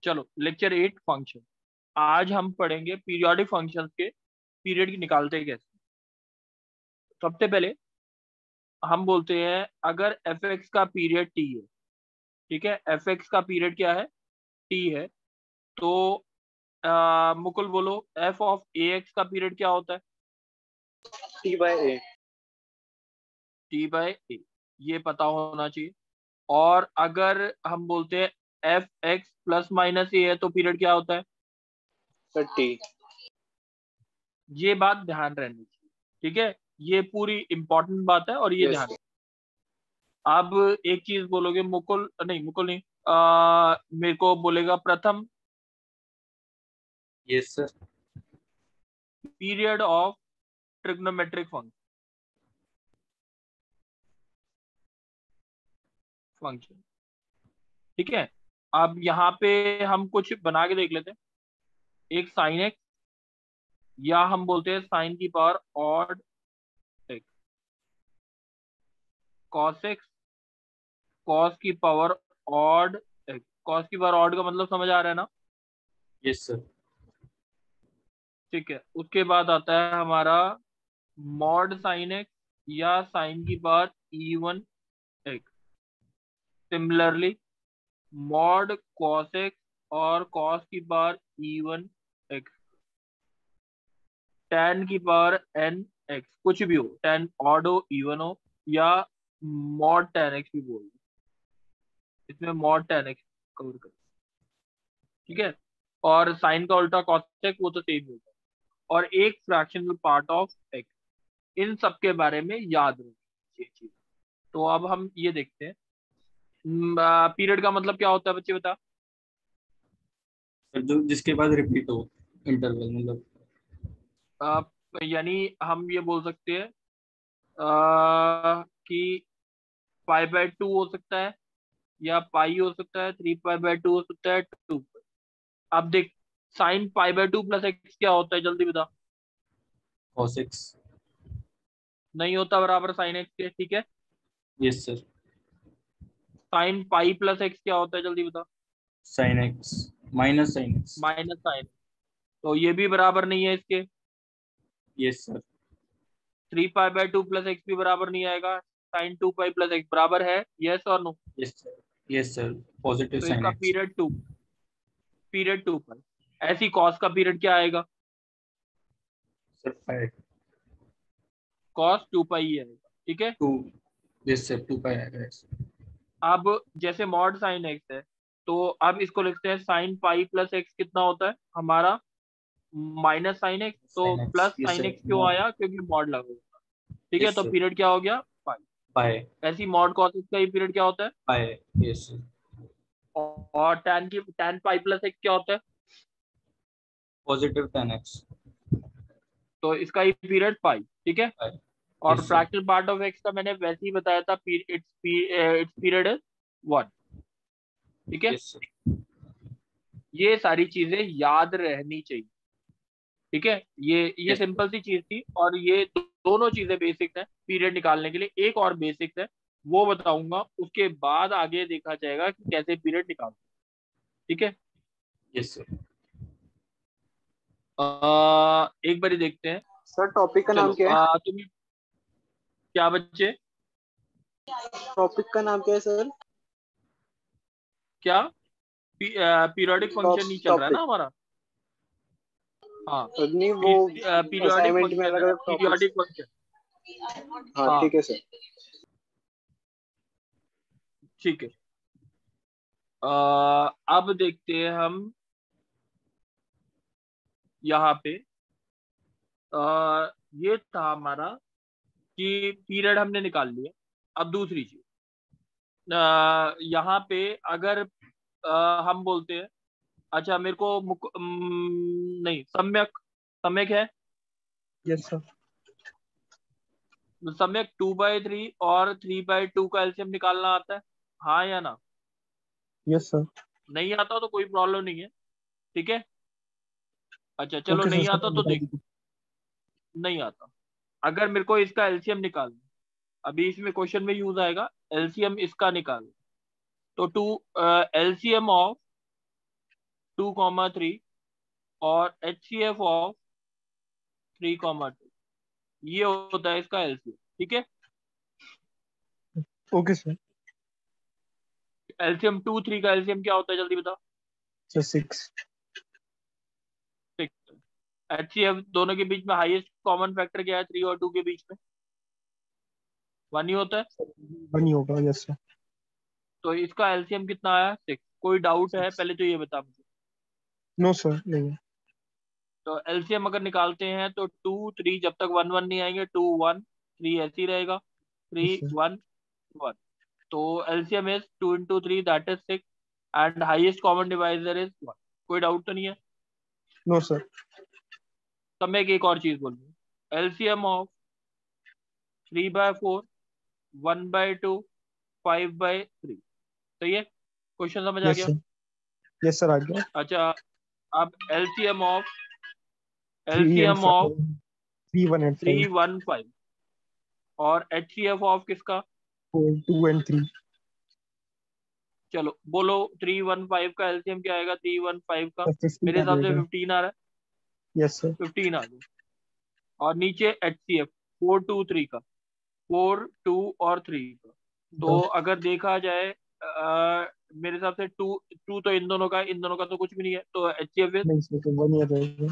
चलो lecture 8 function. आज हम पढ़ेंगे पीरियोडिक फंक्शंस के पीरियड की निकालते हैं कैसे। सबसे पहले हम बोलते हैं अगर एफ एक्स का पीरियड टी है, ठीक है, एफ एक्स का पीरियड क्या है, टी है, तो मुकुल बोलो एफ ऑफ ए एक्स का पीरियड क्या होता है। T/A। टी बाय ए, ये पता होना चाहिए। और अगर हम बोलते हैं एफ एक्स प्लस माइनस ए है तो पीरियड क्या होता है। Sir T। ये बात ध्यान रहनी चाहिए, ठीक है, ये पूरी इंपॉर्टेंट बात है और ये यस। ध्यान। अब एक चीज बोलोगे मुकुल, नहीं मुकुल नहीं, मेरे को बोलेगा प्रथम yes sir. Period of trigonometric function, ठीक है। अब यहाँ पे हम कुछ बना के देख लेते हैं। एक साइन एक्स, या हम बोलते हैं साइन की power odd x, cos x, cos की पावर ऑड एक्स। कॉस की पावर ऑड का मतलब समझ आ रहा है ना। Yes sir. ठीक है, उसके बाद आता है हमारा मॉड साइन एक्स या साइन की power E1 x. Similarly mod cos x और कॉस की पावर E1 एक्स। tan की पावर n एक्स, कुछ भी हो, tan ऑड हो इवन हो, या मॉड tan एक्स भी बोल दो, इसमें मॉड tan एक्स कवर कर, ठीक है। और साइन का उल्टा cos एक्स वो तो सेम होता है। और एक फ्रैक्शनल पार्ट ऑफ एक्स, इन सब के बारे में याद रखिए ये चीज। तो अब हम ये देखते हैं पीरियड का मतलब क्या होता है, बच्चे बता। सर जो जिसके बाद रिपीट हो इंटरवल मतलब। यानी हम ये बोल सकते हैं कि 5/2 हो सकता है, या पाई हो सकता है, 3π/2 हो सकता है, 2। अब देख, साइन π/2 प्लस एक्स क्या होता है, जल्दी बता। cos x। नहीं होता बराबर साइन एक्स के, ठीक है। Yes sir. Sine pi plus x क्या होता है, जल्दी बता। sin x minus sin x। Minus sine, तो ये भी बराबर नहीं है इसके। Yes sir. 3π/2 प्लस एक्स भी बराबर नहीं आएगा। साइन 2π प्लस एक्स बराबर है, यस और no. Yes sir. Yes sir positive तो sin इसका x। पीरियड 2π। ऐसी कॉस का पीरियड क्या आएगा, सर 5 कॉस 2π ही आएगा, ठीक है। 2। यस सर 2 पाई आएगा yes। अब जैसे मॉड साइन एक्स है, तो अब इसको लिखते हैं साइन पाई प्लस एक्स कितना होता है हमारा, माइनस साइन एक्स। तो sin x plus yes sine sir x क्यों मॉड। आया, क्योंकि मॉड लगा हुआ था, ठीक है। यस तो सर पीरियड क्या हो गया, पाई। पाई। ऐसी मॉड कॉस एक्स का ही पीरियड क्या होता है। पाई। यस सर और tan पाई प्लस एक्स क्या होता है, पॉजिटिव tan x। तो इसका ही पीरियड पाई, ठीक है। पाई। और yes sir. Fractional part of x का मैंने वैसे ही बताया था, इट्स पीरियड इज 1, ठीक है। Yes sir. ये सारी चीजें याद रहनी चाहिए, ठीक है। ये यस सर। सिंपल सी चीज थी, और ये दोनों चीजें बेसिक है पीरियड निकालने के लिए। एक और बेसिक है, वो बताऊंगा, उसके बाद आगे देखा जाएगा कि कैसे पीरियड निकालते हैं, ठीक है। Yes sir. एक बारी देखते हैं। सर टॉपिक का नाम चलो क्या है? तुम क्या बच्चे, टॉपिक का नाम क्या है सर? क्या पीरियोडिक फंक्शन नहीं चल रहा है ना टॉपिक हमारा। हाँ, नहीं वो पीरियोडिक असाइनमेंट में फंक्शन अलग है ना, अलग टॉपिक्स। Periodic function. हाँ हाँ, ठीक है सर। ठीक है। अब देखते हैं हम यहाँ पे। ये था हमारा कि पीरियड हमने निकाल लिया। अब दूसरी चीज, यहाँ पे अगर हम बोलते हैं, अच्छा मेरे को नहीं, सम्यक, सम्यक है। Yes sir. सम्यक 2/3 और 3/2 का एलसीएम निकालना आता है, हाँ या ना। Yes sir. नहीं आता तो कोई प्रॉब्लम नहीं है, ठीक है। अच्छा चलो, ओके सर नहीं आता सब तो बता देख, दीजिए। नहीं आता। अगर मेरे को इसका एलसीएम निकालना, अभी इसमें क्वेश्चन में यूज आएगा, एलसीएम इसका निकाल, तो एलसीएम ऑफ 2,3 और HCF ऑफ 3,2, ये होता है इसका एलसीएम। ठीक है, ओके सर। एलसीएम 2 3 का एलसीएम क्या होता है जल्दी बता। सर 6। HCF दोनों के बीच में हाईएस्ट कॉमन फैक्टर क्या है 3 और 2 के बीच में? 1 ही होता है। 1 ही होगा, यस सर। तो इसका एलसीएम कितना आया? 6। कोई डाउट है पहले तो ये बता मुझे। नो सर, नहीं है। तो एलसीएम अगर निकालते हैं तो 2 3, जब तक 1 1 नहीं आएंगे 2 1 3 ऐसे ही रहेगा, 3 यस सर। 1 1। तो LCM is 2 into 3 that is 6 and highest common divisor is 1। कोई डाउट तो नहीं है? No sir. तब मैं एक और चीज बोलूँ, एलसीएम ऑफ 3/4, 1/2, 5/3। सही है, क्वेश्चन समझ आ यस गया? सर। यस सर, आ गया। अच्छा, अब LCM of 3 and LCM 5, of 3 1 and 5, 3 1 5 और एचसीएफ ऑफ किसका? 4 2 and 3। चलो बोलो, 315 का एलसीएम क्या आएगा 315 का? सर 15 मेरे आ हिसाब से जाएगा। 15 आ रहा यस सर। है, 15 आ गया। और नीचे एचसीएफ 4 2 3 का, 4 2 और 3 का। तो अगर देखा जाए मेरे हिसाब से 2 2 तो इन दोनों का, इन दोनों का तो कुछ भी नहीं है, तो एचसीएफ। नहीं सर, तो 1 ही आ जाएगा।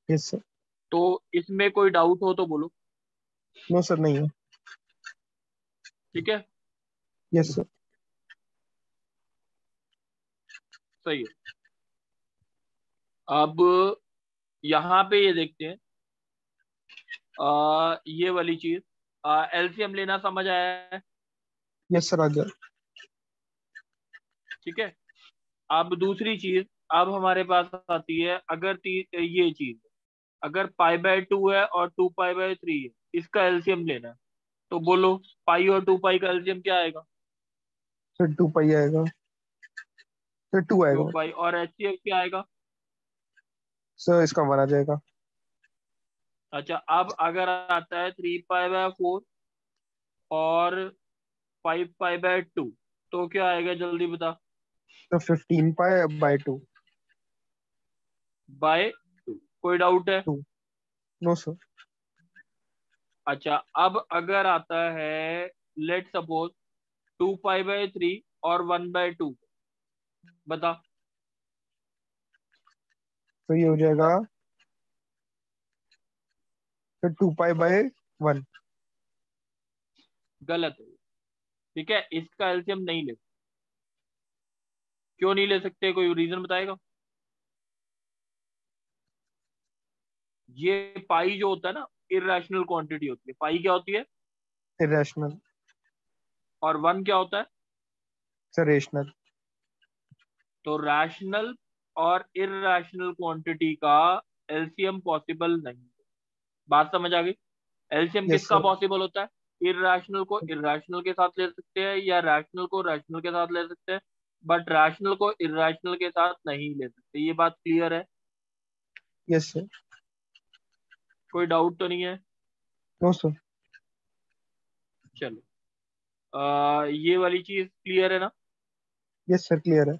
Yes sir. तो इसमें कोई डाउट हो तो बोलो। नो सर, नहीं है। ठीक है, यस सर। सही है। अब यहाँ पे ये देखते हैं, ये वाली चीज, एलसीएम लेना समझ आया है? यस सर, आ गया। ठीक है, अब दूसरी चीज, अब हमारे पास आती है, अगर ये चीज अगर π/2 है और 2π/3 है, इसका एलसीएम लेना है, तो बोलो पाई और 2 पाई का एलसीएम क्या आएगा? सर 2 पाई आएगा। सर 2 टू आएगा। पाई और एचसीएफ क्या आएगा? सर इसका 1 आ जाएगा। अच्छा, अब अगर आता है 3π/4 और 5π/2, तो क्या आएगा जल्दी बता। तो 15 पाई बाय 2। बाय 2। कोई डाउट है? 2। No sir. अच्छा, अब अगर आता है लेट सपोज 2π/3 और 1/2, बता। तो ये हो जाएगा सर 2 पाई बाय 1। गलत है। ठीक है, इसका एलसीएम नहीं ले। क्यों नहीं ले सकते, कोई रीजन बताएगा? ये पाई जो होता है ना, इरेशनल क्वांटिटी होती है। पाई क्या होती है? इरेशनल। और 1 क्या होता है? Sir rational. तो रैशनल और इरेशनल क्वांटिटी का एलसीएम पॉसिबल नहीं है। बात समझ आ गई? एलसीएम यस किसका सर। पॉसिबल होता है? इरेशनल को इरेशनल के साथ ले सकते हैं, या रैशनल को रैशनल के साथ ले सकते हैं, बट रैशनल को इरेशनल के साथ नहीं ले सकते। ये बात क्लियर है? Yes sir. कोई डाउट तो नहीं है? No sir. चलो, ये वाली चीज क्लियर है ना? यस सर, क्लियर है।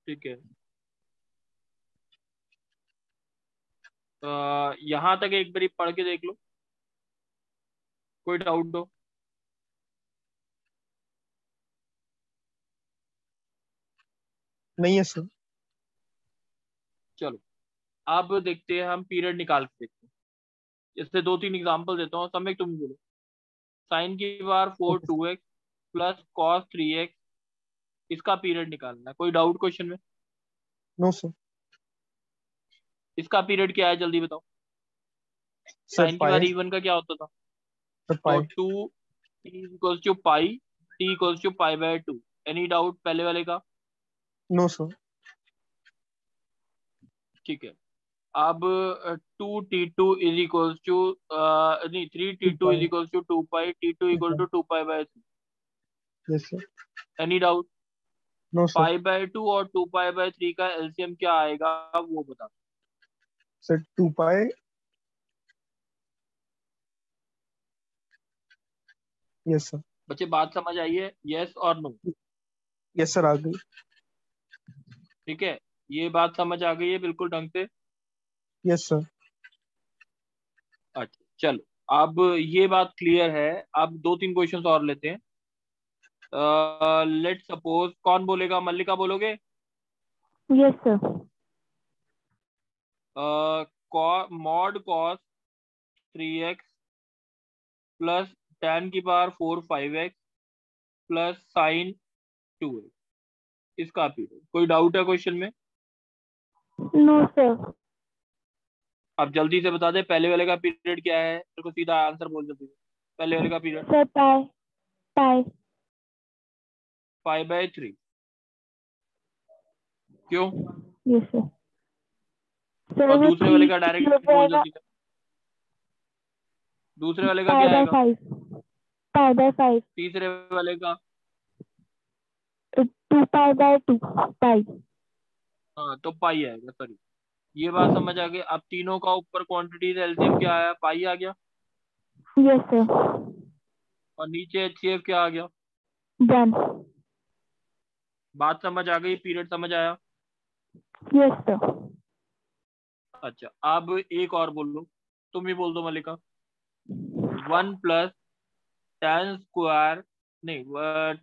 ठीक है, यहाँ तक एक बारी पढ़ के देख लो, कोई डाउट हो। नहीं है सर। चलो, अब देखते हैं, हम पीरियड निकाल के देखते हैं। इससे 2 3 एग्जांपल देता हूँ, समय तुम बोलो। साइन की बार 4 2x प्लस कॉस 3x, इसका पीरियड निकालना है। कोई डाउट क्वेश्चन में? No sir. इसका पीरियड क्या है जल्दी बताओ। सर साइन की बार पाई। इवन का क्या होता था? सर तो पाई। 2t=पाई, t=π/2। एनी डाउट पहले वाले का? No sir. ठीक है, अब 2t2 नहीं, 2 3t2 pi. 2 pi, t2 2 pi. 2 पाई/3। Yes sir. Any doubt? No sir. π/2 और 2 पाई/3 का एलसीएम क्या आएगा वो बता। Sir 2 pi. Yes sir. बच्चे बात समझ आई है? यस और नो? यस सर, आ गई। ठीक है, ये बात समझ आ गई है बिल्कुल ढंग से? Yes sir. अच्छा चलो, अब ये बात क्लियर है। अब दो तीन क्वेश्चंस और लेते हैं। लेट सपोज, कौन बोलेगा? मल्लिका बोलोगे? Yes sir. Mod cos 3x plus tan की power 4 5x plus sine 2x, इसका पीरियड। कोई डाउट है क्वेश्चन में? No sir. अब जल्दी से बता दे, पहले वाले का पीरियड क्या है? तेरे को सीधा आंसर बोल जल्दी से। पहले वाले का पीरियड सर पाई। पाई। 5/3। क्यों? Yes sir. और सर वो दूसरे वाले थ्री का हो डायरेक्ट बोल जाएगा। जल्दी से। दूसरे वाले का पाई क्या बाय आएगा? 5। Pi by 5। तीसरे वाले का? 2 पाई बाय 2 पाई। हाँ तो पाई आएगा, सॉरी। ये बात समझ आ गई। अब तीनों का ऊपर क्वांटिटीज एलसीएम क्या आया? पाई आ गया। Yes sir. और नीचे एचसीएफ क्या आ गया? 1। बात समझ आ गई? पीरियड समझ आया? Yes sir. अच्छा, अब एक और बोल लो। तुम ही बोल दो मलिका। 1 प्लस tan स्क्वायर, नहीं,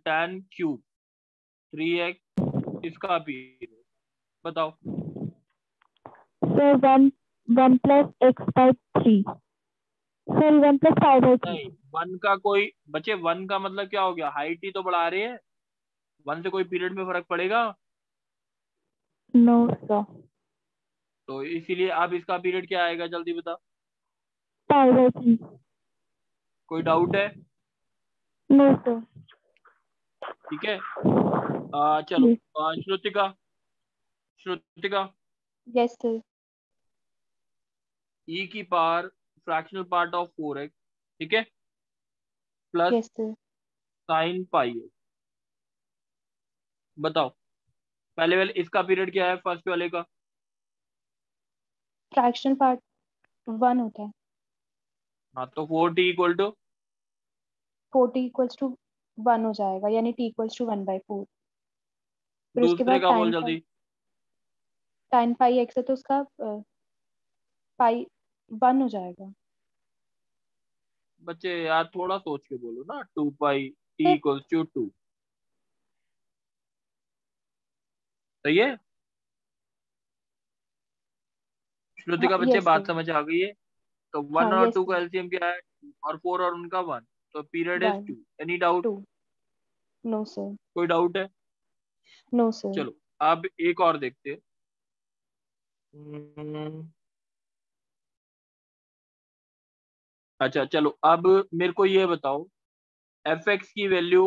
tan³ 3x, इसका पीरियड बताओ। Sir 1 1 plus x/3। Sorry 1 plus 5/3। नहीं, वन का कोई बच्चे, वन का मतलब क्या हो गया? हाइट ही तो बढ़ा रहे हैं। वन से कोई पीरियड में फर्क पड़ेगा? No sir. तो इसीलिए अब इसका पीरियड क्या आएगा? जल्दी बता। Pi by 3। कोई डाउट है? No sir. ठीक है। चलो, yes. Shrutika. Shrutika, yes sir. E की power fractional part of 4x, ठीक है, plus yes sir. Sine pi है, बताओ। पहले वाले इसका पीरियड क्या है? फर्स्ट वाले का? फ्रैक्शनल पार्ट 1 होता है। हाँ तो 4t = 4t = 1 हो जाएगा, यानी t = 1/4। फिर उसके दूसरे बाद का बोल जल्दी। टाइन पाई एक्स है तो उसका पाई 1 हो जाएगा। बच्चे यार थोड़ा सोच के बोलो ना। 2 पाई t सर = 2। सही है? हाँ श्रुतिका बच्चे, यस बात सर। समझ आ गई है? तो वन हाँ और यस टू का सर। एलसीएम क्या है? 2, और 4 और उनका 1। तो period is 1 2। Any doubt? 2। No sir. कोई डाउट है? No sir. चलो, अब एक और देखते हैं। हम्म, अच्छा चलो, अब मेरे को ये बताओ, एफ एक्स की वैल्यू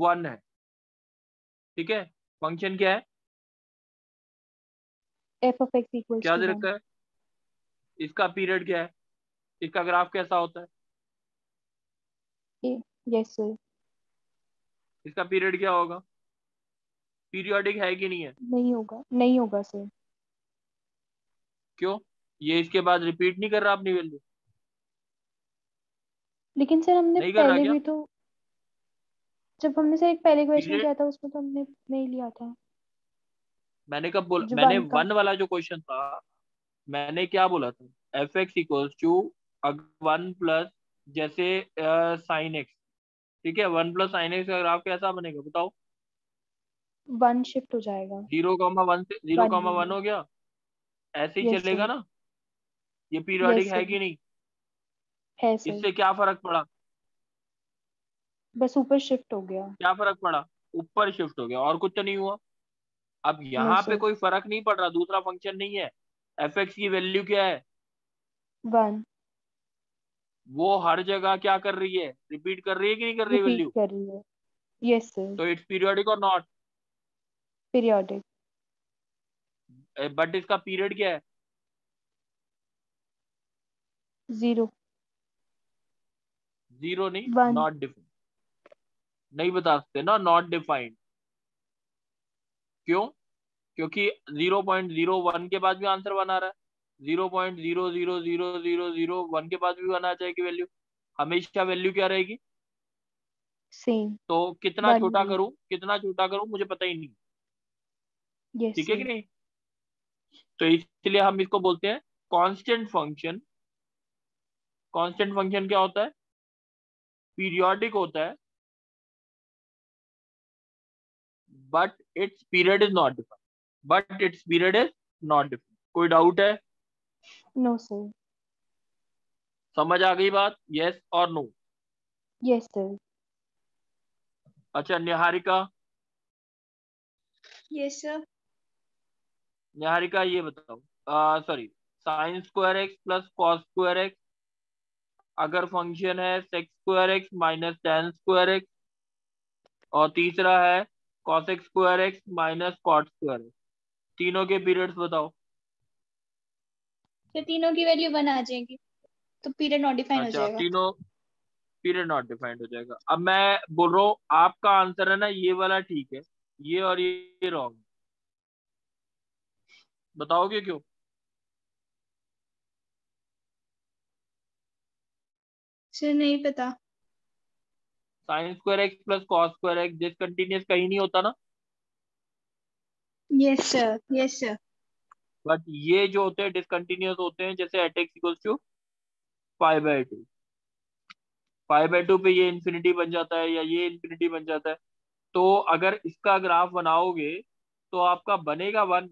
1 है, ठीक है। फंक्शन क्या है? f(x) क्या to दे 1। रखा है? इसका पीरियड क्या है? इसका ग्राफ कैसा होता है? Yes sir. इसका पीरियड क्या होगा? पीरियोडिक है कि नहीं है? नहीं होगा, नहीं होगा सर। क्यों? ये इसके बाद रिपीट नहीं कर रहा अपनी वैल्यू? लेकिन सर हमने नहीं कर रहा पहले क्या? भी तो, जब हमने सर एक पहले क्वेश्चन पीरियड किया था उसमें तो हमने नहीं लिया था। मैंने कब बोला? जो मैंने 1 का। 1 वाला जो क्वेश्चन था, मैंने क्या बोला था? F x equals to 1 plus, जैसे साइन एक्स, ठीक है, 1 + sin x का ग्राफ कैसा बनेगा बताओ? 1 शिफ्ट हो जाएगा। 0,1 से 0,1 1 हो गया। ऐसे ही यस चलेगा सर। ना? ये यस पीरियोडिक है सर। कि नहीं? है सर। इससे क्या फर्क पड़ा? बस ऊपर शिफ्ट हो गया। क्या फर्क पड़ा? ऊपर शिफ्ट हो गया, और कुछ तो नहीं हुआ। अब नो यहाँ पे सर। कोई फर्क नहीं पड़ रहा, दूसरा फंक्शन नहीं है। एफ एक्स की वैल्यू क्या है? 1 वो हर जगह क्या कर रही है? रिपीट कर रही है कि नहीं कर रही रिपीट वैल्यू? कर रही है। Yes sir. तो इट्स पीरियोडिक और नॉट? पीरियोडिक। बट इसका पीरियड क्या है? 0 जीरो नहीं, 1। Not defined. नहीं बता सकते ना, नॉट डिफाइंड। क्यों? क्योंकि 0.01 के बाद भी आंसर 1 आ रहा है। 0.0000001 के बाद भी 1 आ जाएगी वैल्यू। हमेशा वैल्यू क्या रहेगी? सेम। तो कितना 1 छोटा रहेगी। करूं, कितना छोटा करूं, मुझे पता ही नहीं। यस ठीक है कि सर। नहीं? तो इसलिए हम इसको बोलते हैं कांस्टेंट फंक्शन। कांस्टेंट फंक्शन क्या होता है? पीरियोडिक होता है, but it's period is not defined. But it's period is not defined. कोई डाउट है? No sir. समझ आ गई बात? यस और नो? Yes sir. अच्छा निहारिका, यस सर। निहारिका ये बताओ, sorry, sine square x plus cos square x अगर फंक्शन है sec square x minus tan square x, और तीसरा है cos x square x minus cot square x, तीनों के पीरियड्स बताओ। तो तीनों की वैल्यू 1 आ जाएगी, तो पीरियड नॉट डिफाइन हो अच्छा, जाएगा। तीनों पीरियड नॉट डिफाइंड हो जाएगा। अब मैं बोल रहा हूँ आपका आंसर है ना ये वाला ठीक है, ये और ये रॉन्ग। बताओगे क्यों? सर नहीं पता। Sine square x plus cos square x discontinuous कहीं नहीं होता ना, yes sir, yes sir. But ये जो होते हैं डिसकंटिन्यूअस होते हैं, जैसे at x equals to pi by two. Pi by two पे ये इन्फिनिटी बन जाता है या ये इन्फिनिटी बन जाता है। तो अगर इसका ग्राफ बनाओगे तो आपका बनेगा वन,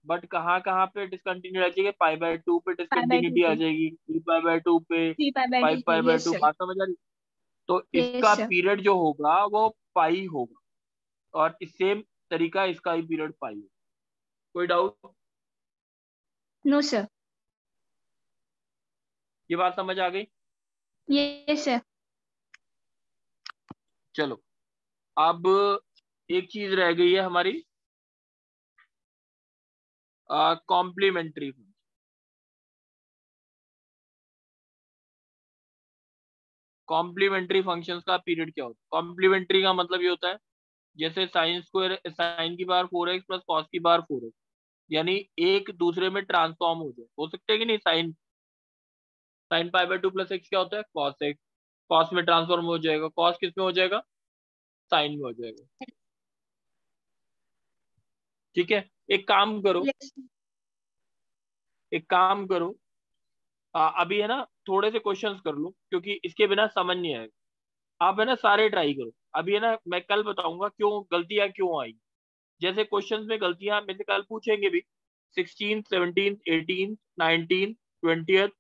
बट कहाँ कहाँ पे डिसकंटिन्यू आ जाएगी? पाई बाय टू पे पाई बाय टू डिसकंटिन्यूटी आ पे, जाएगी, थ्री पाई बाय टू पे, 3 पाई बाय 2 फाइव पे। Pi by yes two. Sir, बात समझ आ रही? तो यस इसका सर। पीरियड जो होगा वो पाई होगा, और इस सेम तरीका इसका ही पीरियड पाई होगा। कोई डाउट? No sir. ये बात समझ आ गई? Yes sir. चलो, अब एक चीज रह गई है हमारी, कॉम्प्लीमेंट्री। कॉम्प्लीमेंट्री फंक्शंस का पीरियड क्या होता है? कॉम्प्लीमेंट्री का मतलब ये होता है जैसे साइन स्क्वायर, साइन की पावर 4x प्लस कॉस की पावर 4x, यानी एक दूसरे में ट्रांसफॉर्म हो जाए, हो सकते हैं कि नहीं? Sine sine pi by two plus x क्या होता है? Cos x. कॉस में ट्रांसफॉर्म हो जाएगा, कॉस किस में हो जाएगा? साइन में हो जाएगा। ठीक है, एक काम करो, यस। एक काम करो, अभी है ना थोड़े से क्वेश्चंस कर लो, क्योंकि इसके बिना समझ नहीं आएगा। आप है ना सारे ट्राई करो, अभी है ना मैं कल बताऊंगा क्यों गलतियां क्यों आई। जैसे क्वेश्चंस में गलतियां मेरे से कल पूछेंगे भी, 16, 17, 18, 19, 20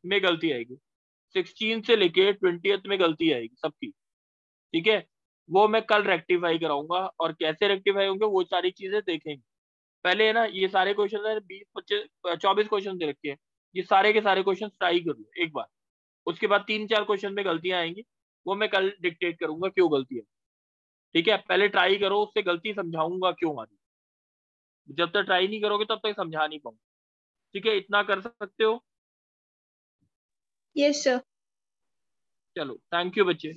में गलती आएगी, 16 से लेके 20 में गलती आएगी सबकी। ठीक है, वो मैं कल रेक्टिफाई कराऊंगा, और कैसे रेक्टिफाई होंगे वो सारी चीजें देखेंगे। पहले है ना ये सारे क्वेश्चन है 20, 25, 24 क्वेश्चन दे रखे हैं, ये सारे के सारे क्वेश्चन ट्राई कर लो एक बार। उसके बाद 3-4 क्वेश्चन में गलतियां आएंगी, वो मैं कल डिक्टेट करूंगा क्यों गलती है। ठीक है, पहले ट्राई करो, उससे गलती समझाऊंगा क्यों आ रही। जब तक ट्राई नहीं करोगे तब तक समझा नहीं पाऊंगा। ठीक है, इतना कर सकते हो? Yes sir. चलो, थैंक यू बच्चे।